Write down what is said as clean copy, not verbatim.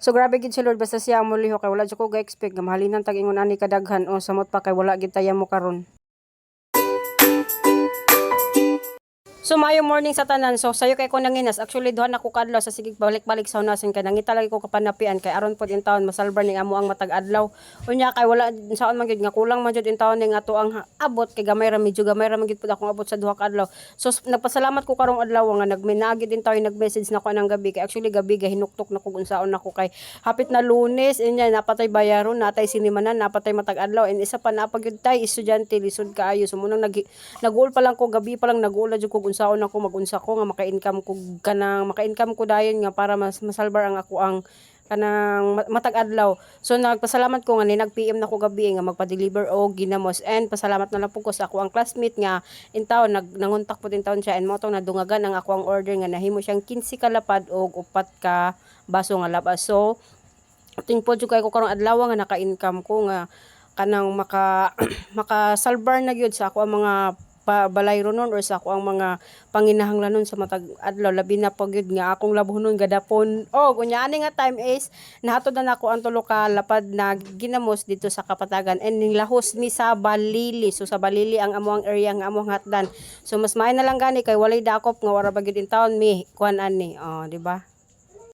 So grabe gid si Lord basta siya ang muliho kay wala jud ko ga-expect nga mahalinan tag ingon ani kadaghan o samot pa kay wala gid tayang mo karon. So mayong morning sa tanan. So sayo kay ko nanginas. Actually duha na ko kadlaw sa sige balik-balik sa unason kay nangita lagi ko kapanapian kay aron pod in taon masalbar ning amo ang matag adlaw. Unya kay wala saon man gyud nga kulang man jud in taon ning ato ang abot kay gamay ra medyo gamay ra man gyud pod akong abot sa duha ka adlaw. So nagpasalamat ko karong adlaw nga nagminagi din taon nag-message na ko nang gabi kay actually gabi gahinuktok na ko unsaon nako kay hapit na Lunes inya napatay bayaron natay sinimanan napatay matag adlaw and isa pa napagyud tay estudyante lisod kaayo so munang nag-uul pa lang ko gabi pa lang nag-uul jud ko unsaon ako magunsa ko nga maka-income ko kanang maka-income ko dayon nga para masalbar ang ako ang kanang matag adlaw. So nagpasalamat ko nga ni nag-PM na ko gabi nga magpa-deliver og ginamos and pasalamat na lang po ko sa ako ang classmate nga in town nanguntak po din taon siya and mo tong nadungagan ang ako ang order nga nahimo siyang 15 ka lapad og 4 ka baso nga labas. So tingpod jud kay ko karong adlaw nga naka-income ko nga kanang makasalbar na gyud sa ako ang mga balayro nun or sa ako ang mga panginahanglanon sa matag adlaw labi na pag yun nga akong labuhon gadapon kunya ani nga time is nahatod na nako ang tulo ka lapad na ginamos dito sa Kapatagan and nilahos mi sa Balili. So sa Balili ang amuang area nga amuang hatdan. So mas maay na lang gani kay walay dakop nga wara bagid in town mi kuan ani di ba.